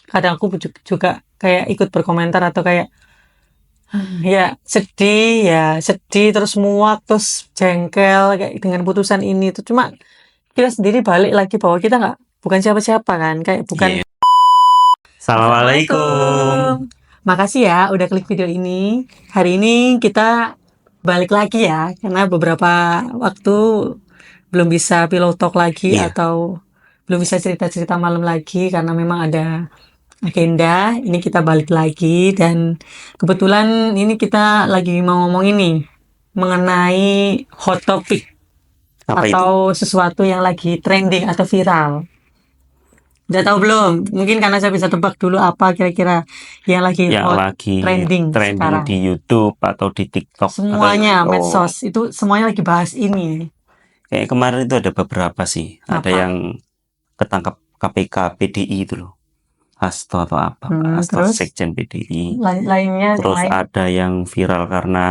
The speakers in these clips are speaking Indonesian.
kadang aku juga kayak ikut berkomentar atau kayak ya sedih terus muak terus jengkel kayak dengan putusan ini tuh. Cuma kita sendiri balik lagi bahwa kita bukan siapa-siapa kan, kayak bukan. Iya. Assalamualaikum. Assalamualaikum. Makasih ya udah klik video ini. Hari ini kita balik lagi ya, karena beberapa waktu belum bisa pillow talk lagi Iya. atau belum bisa cerita-cerita malam lagi karena memang ada agenda. Ini kita balik lagi dan kebetulan ini kita lagi mau ngomong ini mengenai hot topic Apa itu? atau sesuatu yang lagi trending atau viral. Udah tahu belum? Mungkin karena saya bisa tebak dulu apa kira-kira yang lagi Yang hot, lagi trending sekarang. di YouTube atau di TikTok Semuanya atau medsos itu semuanya lagi bahas ini. kayak kemarin itu ada beberapa sih. Ada Apa? yang ketangkap KPK PDI itu loh. Hasto atau apa? Hasto Terus Sekjen PDI. lainnya yang Terus lain ada yang viral karena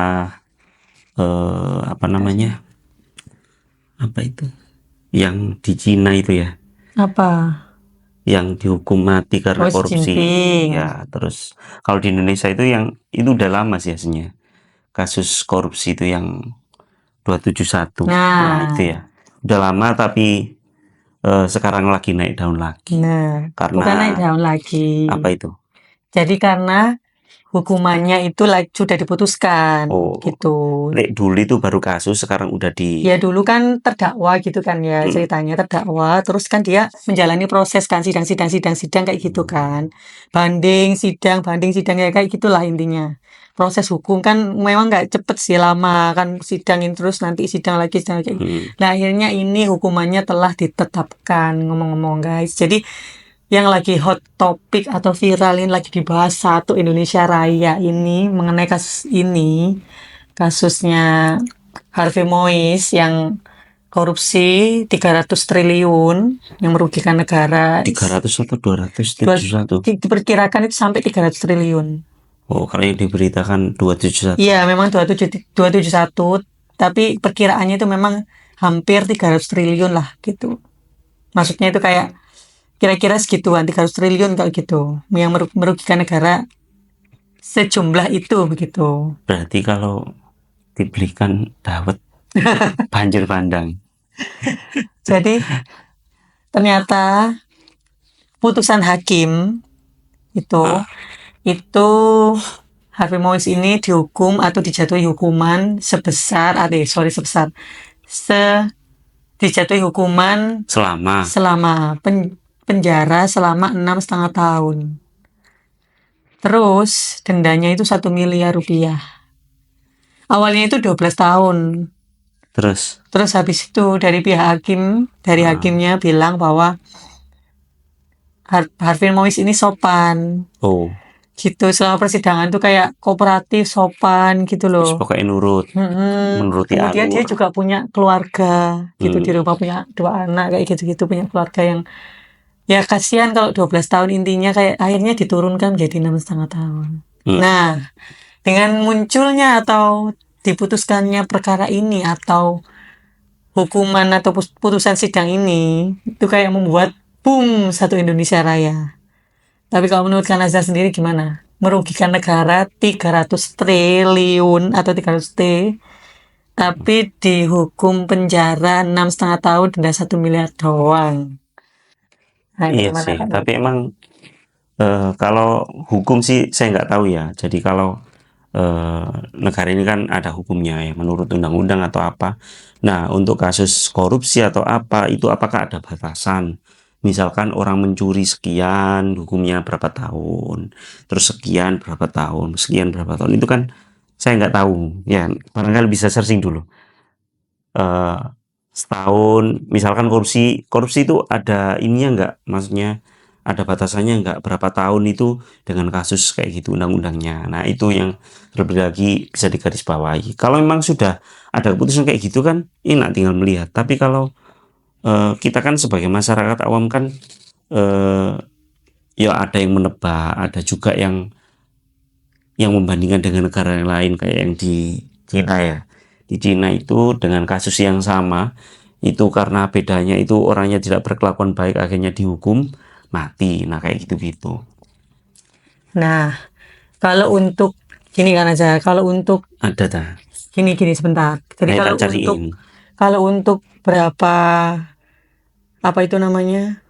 apa namanya? Apa itu? Yang di Cina itu ya. apa? Yang dihukum mati karena Oh, Xi korupsi. Jinping. Ya, terus kalau di Indonesia itu itu udah lama sih hasilnya. Kasus korupsi itu yang 271. Nah, itu ya. Udah lama tapi sekarang lagi naik daun lagi. Nah, Karena bukan naik daun lagi. apa itu? Jadi karena hukumannya itu sudah diputuskan Oh, gitu. Nek dulu itu baru kasus, sekarang udah di Ya dulu kan terdakwa gitu kan ya, ceritanya terdakwa, terus kan dia menjalani proses kan sidang kayak gitu kan. Banding sidang ya kayak gitulah intinya. Proses hukum kan memang nggak cepet sih, lama kan sidangin terus nanti sidang lagi kayak. Nah, akhirnya ini hukumannya telah ditetapkan ngomong-ngomong guys. Jadi yang lagi hot topik atau viral ini lagi dibahas satu Indonesia Raya ini mengenai kasus ini, kasusnya Harvey Mois yang korupsi 300 triliun yang merugikan negara. 300 atau 271. Diperkirakan itu sampai 300 triliun. Oh, kalau yang diberitakan 271. Iya, memang 271, tapi perkiraannya itu memang hampir 300 triliun lah gitu. Maksudnya itu kayak kira-kira segituan, 300 triliun kalau gitu, yang merugikan negara sejumlah itu begitu. Berarti kalau dibelikan dawet banjir bandang. Jadi ternyata putusan hakim itu Harvey Mois ini dihukum atau dijatuhi hukuman dijatuhi hukuman selama penjara selama 6,5 tahun. Terus dendanya itu 1 miliar rupiah. Awalnya itu 12 tahun. Terus habis itu dari pihak hakimnya bilang bahwa Harvey Mois ini sopan. Gitu, selama persidangan tuh kayak kooperatif, sopan gitu loh. Pokoknya menuruti Kemudian dia juga punya keluarga gitu, di rumah punya 2 anak kayak gitu-gitu, punya keluarga yang ya kasihan kalau 12 tahun, intinya kayak akhirnya diturunkan jadi 6,5 tahun. Nah, dengan munculnya atau diputuskannya perkara ini atau hukuman atau putusan sidang ini itu kayak membuat boom satu Indonesia Raya. Tapi kalau menurut Kanazar sendiri gimana? Merugikan negara 300 triliun atau 300 T, tapi dihukum penjara 6,5 tahun, denda 1 miliar doang. Nah, iya sih, tapi emang kalau hukum sih saya nggak tahu ya. Jadi kalau negara ini kan ada hukumnya ya, menurut undang-undang atau apa. Nah, untuk kasus korupsi atau apa, itu apakah ada batasan? Misalkan orang mencuri sekian, hukumnya berapa tahun, terus sekian berapa tahun, itu kan saya nggak tahu. Ya, barangkali bisa searching dulu. Setahun, misalkan korupsi itu ada ininya nggak? Maksudnya ada batasannya nggak, berapa tahun itu dengan kasus kayak gitu undang-undangnya. Nah, itu yang terlebih lagi bisa digarisbawahi. Kalau memang sudah ada keputusan kayak gitu kan, enak tinggal melihat. Tapi kalau kita kan sebagai masyarakat awam kan ya ada yang menebak, ada juga yang membandingkan dengan negara yang lain, kayak yang di Cina ya. Di Cina itu dengan kasus yang sama, itu karena bedanya itu orangnya tidak berkelakuan baik akhirnya dihukum mati. Nah, kayak gitu-gitu. Nah, kalau untuk gini kan aja, kalau untuk Ada tak? gini sebentar. Jadi Saya kalau tak untuk cariin. berapa apa itu namanya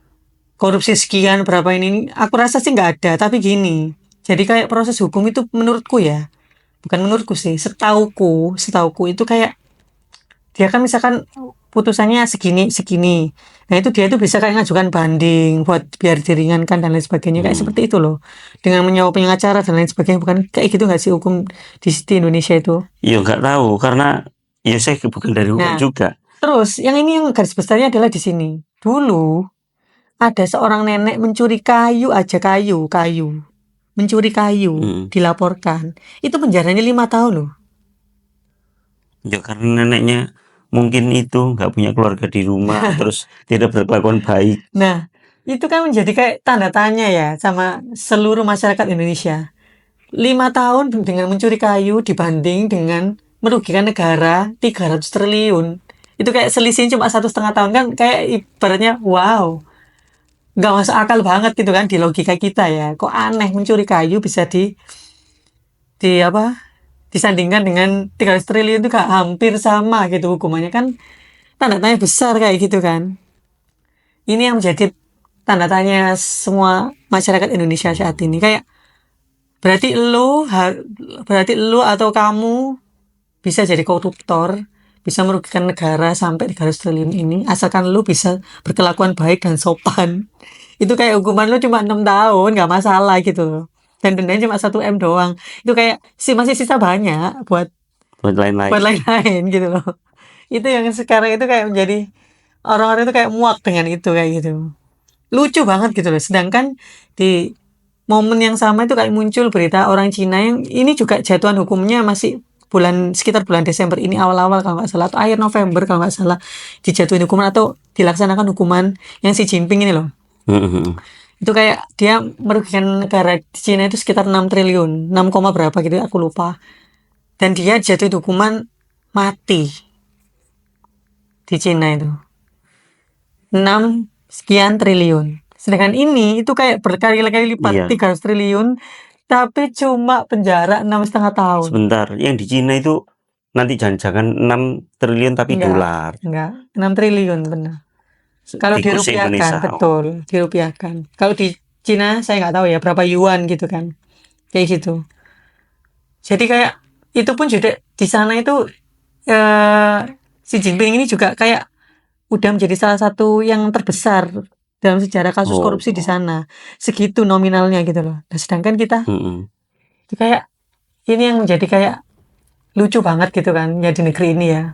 korupsi sekian berapa ini, aku rasa sih nggak ada. Tapi gini, jadi kayak proses hukum itu menurutku ya, bukan menurutku sih, setauku itu kayak dia kan misalkan putusannya segini segini, nah itu dia itu bisa kayak ngajukan banding buat biar diringankan dan lain sebagainya kayak seperti itu loh, dengan menyewa pengacara dan lain sebagainya. Bukan kayak gitu nggak sih hukum di Indonesia itu? Ya nggak tahu karena ya saya bukan dari hukum Nah, juga. terus yang ini yang garis besarnya adalah di sini. Dulu ada seorang nenek mencuri kayu aja, kayu mencuri kayu, Mm. dilaporkan, itu penjaranya 5 tahun loh. Ya karena neneknya mungkin itu nggak punya keluarga di rumah, terus tidak berkelakuan baik. Nah, itu kan menjadi kayak tanda tanya ya sama seluruh masyarakat Indonesia. 5 tahun dengan mencuri kayu dibanding dengan merugikan negara 300 triliun. Itu kayak selisih cuma 1,5 tahun, kan kayak ibaratnya wow, nggak masuk akal banget gitu kan di logika kita ya. Kok aneh mencuri kayu bisa di apa disandingkan dengan 300 triliun, itu gak hampir sama gitu hukumannya kan, tanda tanya besar kayak gitu kan. Ini yang menjadi tanda tanya semua masyarakat Indonesia saat ini. Kayak berarti lu atau kamu bisa jadi koruptor, bisa merugikan negara sampai 300 triliun ini, asalkan lu bisa berkelakuan baik dan sopan. Itu kayak hukuman lu cuma 6 tahun, nggak masalah gitu loh. Dan dendanya cuma 1 M doang. Itu kayak masih sisa banyak buat Buat lain-lain. lain-lain gitu loh. Itu yang sekarang itu kayak menjadi orang-orang itu kayak muak dengan itu kayak gitu. Lucu banget gitu loh. Sedangkan di momen yang sama itu kayak muncul berita orang Cina yang ini juga jatuhan hukumnya masih sekitar bulan Desember ini awal-awal kalau nggak salah, atau akhir November kalau nggak salah, dijatuhin hukuman atau dilaksanakan hukuman yang Xi Jinping ini loh. Itu kayak dia merugikan negara di Cina itu sekitar 6 triliun, 6, berapa gitu aku lupa. Dan dia jatuhin hukuman mati di Cina itu 6 sekian triliun. Sedangkan ini itu kayak berkali-kali lipat, Iya. 300 triliun, tapi cuma penjara 6,5 tahun. Sebentar, yang di Cina itu nanti jangan-jangan 6 triliun tapi dolar. Enggak, 6 triliun benar. Kalau Tikus dirupiahkan, Indonesia. betul, dirupiahkan. Kalau di Cina saya nggak tahu ya berapa yuan gitu kan, kayak gitu. Jadi kayak itu pun juga di sana itu Xi Jinping ini juga kayak udah menjadi salah satu yang terbesar dalam sejarah kasus korupsi di sana. Segitu nominalnya gitu loh. Nah, sedangkan kita itu kayak ini yang menjadi kayak lucu banget gitu kan ya di negeri ini ya.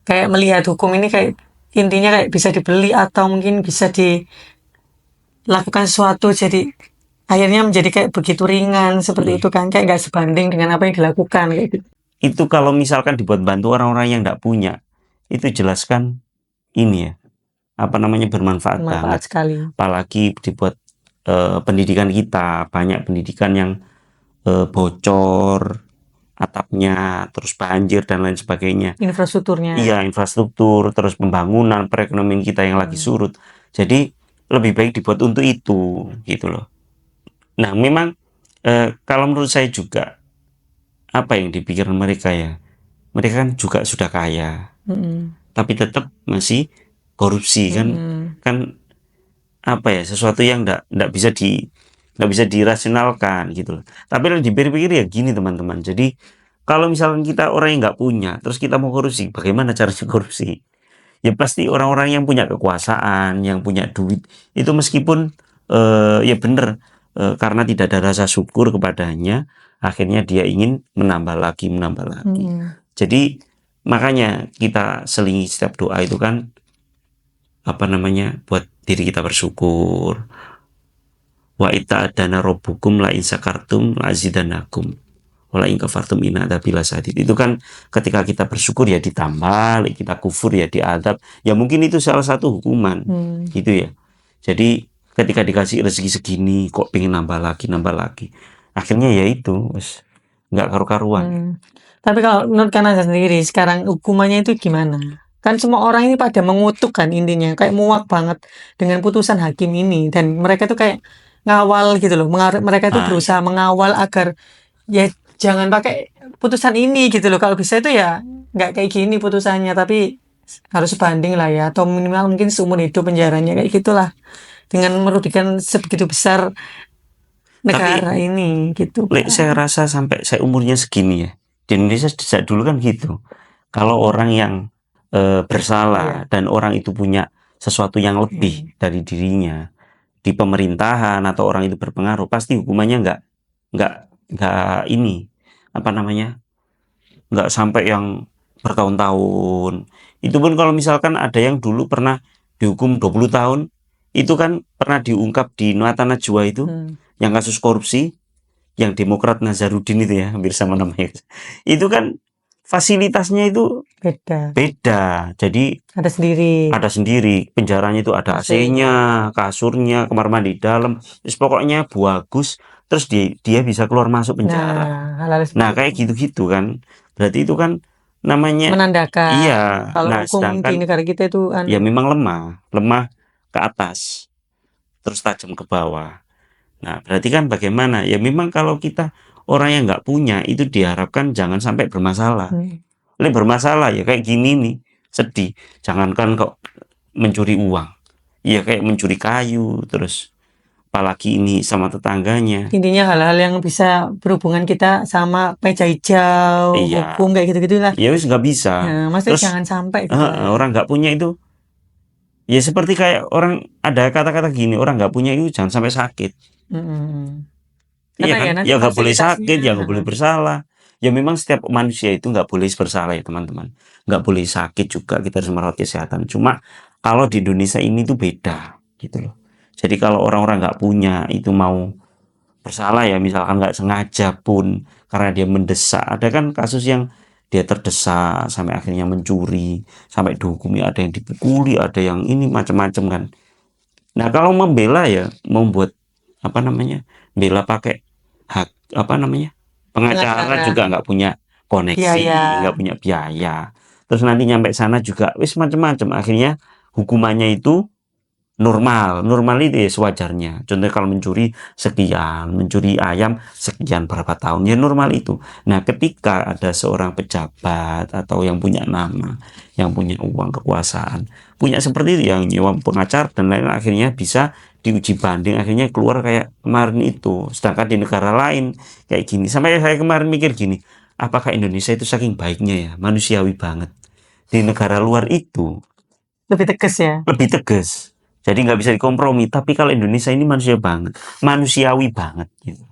Kayak melihat hukum ini kayak intinya kayak bisa dibeli atau mungkin bisa dilakukan sesuatu, jadi akhirnya menjadi kayak begitu ringan seperti itu kan, kayak nggak sebanding dengan apa yang dilakukan kayak gitu. Itu kalau misalkan dibuat bantu orang-orang yang nggak punya, itu jelaskan ini ya, apa namanya, bermanfaat banget. Bermanfaat sekali. Apalagi dibuat pendidikan kita, banyak pendidikan yang bocor atapnya, terus banjir dan lain sebagainya. Infrastrukturnya. Iya, infrastruktur, terus pembangunan, perekonomian kita yang lagi surut. Jadi lebih baik dibuat untuk itu, gitu loh. Nah, memang kalau menurut saya juga apa yang dipikirkan mereka ya, mereka kan juga sudah kaya, tapi tetap masih korupsi kan apa ya, sesuatu yang nggak bisa dirasionalkan gitu loh. Tapi kalau dipikir-pikir ya gini teman-teman, jadi kalau misalkan kita orang yang nggak punya, terus kita mau korupsi, bagaimana caranya korupsi? Ya pasti orang-orang yang punya kekuasaan, yang punya duit, itu meskipun ya bener, karena tidak ada rasa syukur kepadanya, akhirnya dia ingin menambah lagi. Jadi makanya kita selingi setiap doa itu kan, apa namanya, buat diri kita bersyukur. Wa ita'adana rabbukum la in syakartum la azidanakum wala in kafartum inna adzabi lasyadid. Itu kan ketika kita bersyukur ya ditambah, kita kufur ya diadab. Ya mungkin itu salah satu hukuman. Gitu ya. Jadi ketika dikasih rezeki segini kok pengen nambah lagi. Akhirnya ya itu nggak karu-karuan. Tapi kalau menurut Kanada sendiri sekarang hukumannya itu gimana? Kan semua orang ini pada mengutuk kan intinya, kayak muak banget dengan putusan hakim ini, dan mereka tuh kayak ngawal gitu loh. Mereka itu berusaha mengawal agar ya jangan pakai putusan ini gitu loh. Kalau bisa itu ya nggak kayak gini putusannya, tapi harus banding lah ya, atau minimal mungkin seumur hidup penjaranya kayak gitulah, dengan merugikan sebegitu besar negara Tapi ini gitu saya Pak. rasa sampai saya umurnya segini ya, di Indonesia sejak dulu kan gitu. Kalau orang yang bersalah Iya. dan orang itu punya sesuatu yang lebih dari dirinya di pemerintahan atau orang itu berpengaruh, pasti hukumannya nggak ini apa namanya, nggak sampai yang bertahun-tahun. Itu pun kalau misalkan ada yang dulu pernah dihukum 20 tahun, itu kan pernah diungkap di Nuata Najwa itu, yang kasus korupsi, yang Demokrat Nazarudin itu ya, hampir sama namanya. Itu kan fasilitasnya itu beda. Jadi Ada sendiri. Penjaranya itu ada AC-nya, kasurnya, kamar mandi dalam. Terus pokoknya bagus. Terus dia bisa keluar masuk penjara. Nah, kayak gitu-gitu kan. Berarti itu kan namanya menandakan iya. kalau Nah, hukum di sedangkan negara kita itu ya memang lemah ke atas, terus tajam ke bawah. Nah, berarti kan bagaimana? Ya memang kalau kita orang yang nggak punya itu diharapkan jangan sampai bermasalah. Bermasalah ya kayak gini nih, sedih. Jangankan kok mencuri uang, ya kayak mencuri kayu, terus apalagi ini sama tetangganya. Intinya hal-hal yang bisa berhubungan kita sama meja hijau, Iya, hukum kayak gitu-gitu lah. ya wis nggak bisa. Nah, maksudnya Terus jangan sampai gitu lah. orang nggak punya itu, ya seperti kayak orang ada kata-kata gini, orang nggak punya itu jangan sampai sakit. Iya Karena kan? ya nanti Ya nggak boleh sakit, ya fasilitasnya. nggak boleh bersalah. Ya memang setiap manusia itu nggak boleh bersalah ya teman-teman. Nggak boleh sakit juga, kita harus merawat kesehatan. Cuma kalau di Indonesia ini tuh beda gitu loh. Jadi kalau orang-orang nggak punya itu mau bersalah ya, misalkan nggak sengaja pun karena dia mendesak. Ada kan kasus yang dia terdesak sampai akhirnya mencuri, sampai dihukumi, ada yang dipukuli, ada yang ini macam-macam kan. Nah kalau membela ya membuat apa namanya, bela pakai hak apa namanya, pengacara juga nggak punya koneksi, nggak punya biaya. Terus nanti nyampe sana juga wis macam-macam. Akhirnya hukumannya itu normal itu ya sewajarnya. Contohnya kalau mencuri sekian, mencuri ayam sekian berapa tahun, ya normal itu. Nah ketika ada seorang pejabat atau yang punya nama, yang punya uang, kekuasaan, punya seperti itu, yang nyewa pengacara dan lain, akhirnya bisa diuji banding, akhirnya keluar kayak kemarin itu. Sedangkan di negara lain kayak gini, sampai saya kemarin mikir gini, apakah Indonesia itu saking baiknya ya, manusiawi banget. Di negara luar itu Lebih tegas ya. lebih tegas, jadi nggak bisa dikompromi. Tapi kalau Indonesia ini manusiawi banget gitu.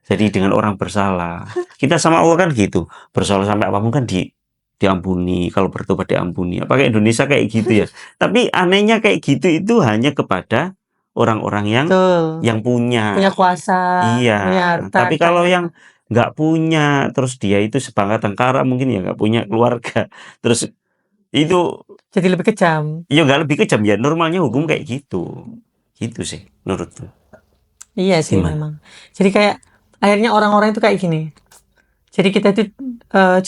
Jadi dengan orang bersalah, kita sama Allah kan gitu, bersalah sampai apapun kan diampuni, kalau bertobat diampuni. Apakah Indonesia kayak gitu ya? Tapi anehnya kayak gitu itu hanya kepada orang-orang yang punya kuasa, iya. punya harta. Tapi kalau yang nggak punya, terus dia itu sebagai tengkara, mungkin ya nggak punya keluarga, terus itu jadi lebih kejam. ya nggak lebih kejam ya, normalnya hukum kayak gitu sih menurutku. Iya sih Gimana? memang. Jadi kayak akhirnya orang-orang itu kayak gini. Jadi kita itu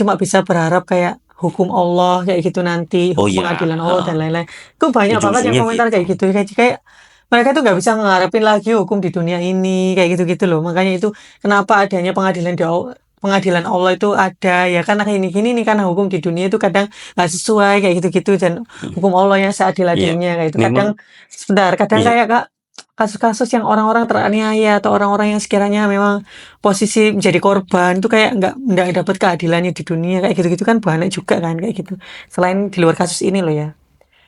cuma bisa berharap kayak hukum Allah kayak gitu nanti, pengadilan Allah dan lain-lain. Itu banyak banget yang komentar kayak gitu. Kayak mereka tuh nggak bisa ngarepin lagi hukum di dunia ini kayak gitu-gitu loh. Makanya itu kenapa adanya pengadilan Allah itu ada ya, karena kayak gini nih, karena hukum di dunia itu kadang nggak sesuai kayak gitu-gitu, dan hukum Allah yang seadil-adilnya kayak itu. Kadang kayak Kak, kasus-kasus yang orang-orang teraniaya atau orang-orang yang sekiranya memang posisi menjadi korban itu kayak nggak dapat keadilannya di dunia kayak gitu-gitu kan banyak juga kan kayak gitu. Selain di luar kasus ini loh ya.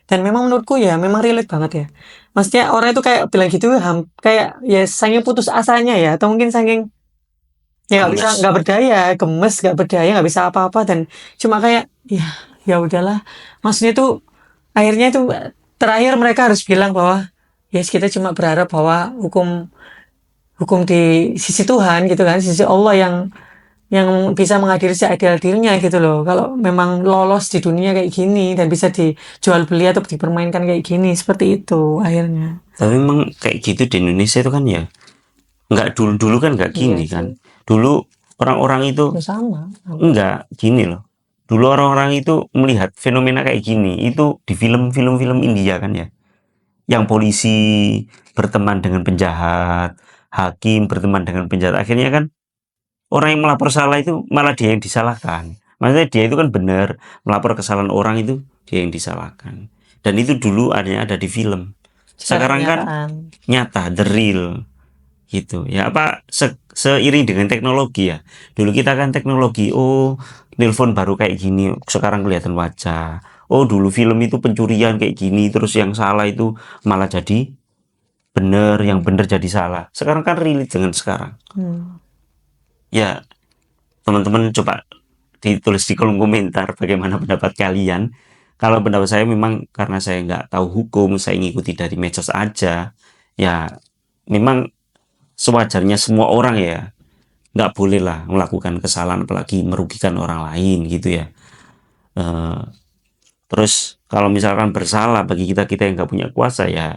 Dan memang menurutku ya memang relate banget ya. Maksudnya orang itu kayak bilang gitu kayak ya saking putus asanya ya, atau mungkin saking ya nggak berdaya, gemes, nggak berdaya, nggak bisa apa-apa, dan cuma kayak ya udahlah. Maksudnya tuh akhirnya tuh terakhir mereka harus bilang bahwa yes, kita cuma berharap bahwa hukum di sisi Tuhan gitu kan, sisi Allah yang bisa mengadili seadil-adilnya gitu loh. Kalau memang lolos di dunia kayak gini dan bisa dijual beli atau dipermainkan kayak gini, seperti itu akhirnya. Tapi memang kayak gitu di Indonesia itu kan ya, nggak dulu kan nggak gini kan. Dulu orang-orang itu enggak gini loh. Dulu orang-orang itu melihat fenomena kayak gini itu di film-film India kan ya, yang polisi berteman dengan penjahat, hakim, berteman dengan penjahat. Akhirnya kan orang yang melapor salah itu malah dia yang disalahkan. Maksudnya dia itu kan benar, melapor kesalahan orang itu dia yang disalahkan. Dan itu dulu ada di film. Sekarang kan kenyataan. nyata, the real gitu. Ya apa seiring dengan teknologi ya. Dulu kita kan teknologi, oh nelpon baru kayak gini, sekarang kelihatan wajah. Oh dulu film itu pencurian kayak gini, terus yang salah itu malah jadi bener, yang bener jadi salah. Sekarang kan relate dengan sekarang. Ya, teman-teman coba ditulis di kolom komentar bagaimana pendapat kalian. Kalau pendapat saya memang karena saya nggak tahu hukum, saya ngikuti dari medsos aja. Ya, memang sewajarnya semua orang ya nggak boleh lah melakukan kesalahan apalagi merugikan orang lain gitu ya. Terus kalau misalkan bersalah bagi kita yang nggak punya kuasa ya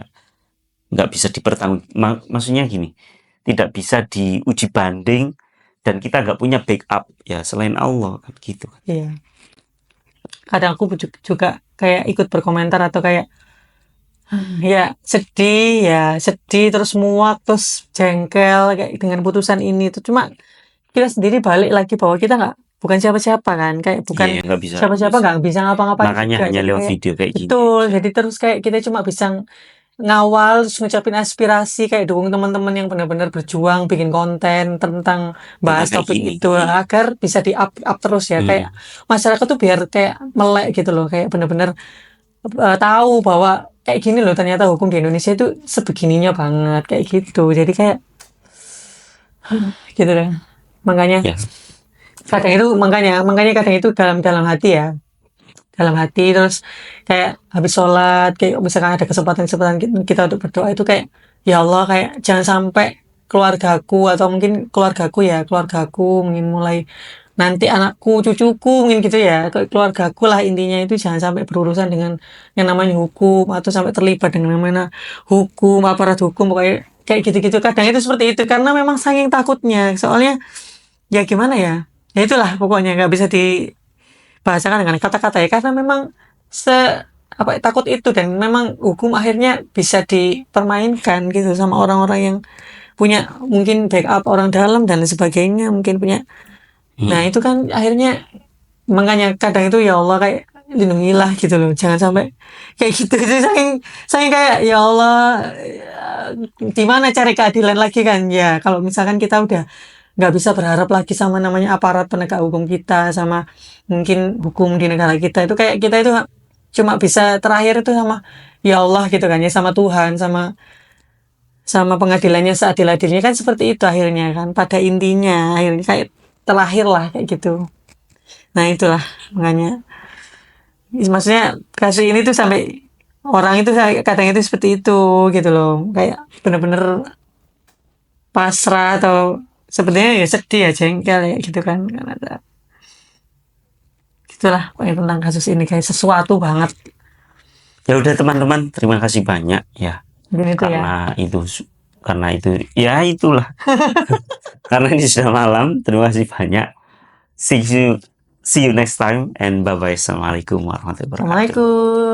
nggak bisa maksudnya gini, tidak bisa diuji banding dan kita nggak punya backup ya selain Allah kan gitu. Iya. Kadang aku juga kayak ikut berkomentar atau kayak ya sedih terus muak terus jengkel kayak dengan putusan ini tuh, cuma kita sendiri balik lagi bahwa kita bukan siapa-siapa kan, kayak bukan Iya, nggak bisa. siapa-siapa, nggak bisa ngapa-ngapain Makanya juga. hanya Jadi lewat kayak, video kayak gini. betul, jadi terus kayak kita cuma bisa ngawal terus ngucapin aspirasi, kayak dukung teman-teman yang benar-benar berjuang bikin konten tentang bahas Tentang kayak topik gini. itu agar bisa di up terus ya. Kayak masyarakat tuh biar kayak melek gitu loh, kayak benar-benar tahu bahwa kayak gini loh ternyata hukum di Indonesia itu sebegininya banget kayak gitu. Jadi kayak gitu deh. Makanya Ya. kadang itu makanya kadang itu dalam hati ya, dalam hati terus kayak habis sholat kayak misalkan ada kesempatan kita untuk berdoa itu kayak ya Allah, kayak jangan sampai keluargaku atau mungkin keluargaku mungkin mulai nanti anakku cucuku mungkin gitu ya, keluargaku lah intinya, itu jangan sampai berurusan dengan yang namanya hukum atau sampai terlibat dengan namanya hukum, aparat hukum, pokoknya kayak gitu-gitu. Kadang itu seperti itu karena memang saking takutnya, soalnya ya gimana ya, ya itulah pokoknya nggak bisa dibahasakan dengan kata-kata ya, karena memang takut itu, dan memang hukum akhirnya bisa dipermainkan gitu sama orang-orang yang punya mungkin backup orang dalam dan sebagainya, mungkin punya. Nah itu kan akhirnya makanya kadang itu ya Allah kayak lindungilah gitu loh, jangan sampai kayak gitu. Itu saya kayak ya Allah, di mana cari keadilan lagi kan ya, kalau misalkan kita udah nggak bisa berharap lagi sama namanya aparat penegak hukum kita, sama mungkin hukum di negara kita itu, kayak kita itu cuma bisa terakhir itu sama ya Allah gitu kan ya, sama Tuhan, sama pengadilannya seadil-adilnya kan, seperti itu akhirnya kan, pada intinya akhirnya kayak terakhir lah kayak gitu. Nah itulah makanya maksudnya kasus ini tuh sampai orang itu kadang itu seperti itu gitu loh, kayak bener-bener pasrah atau sebenarnya ya sedih ya, jengkel ya gitu kan, karena ada gitulah pokoknya tentang kasus ini kayak sesuatu banget. Ya udah teman-teman, terima kasih banyak ya. Mungkin itu ya. Karena itu ya itulah. Karena ini sudah malam, terima kasih banyak. See you next time and bye bye. Assalamualaikum warahmatullahi wabarakatuh. Assalamualaikum.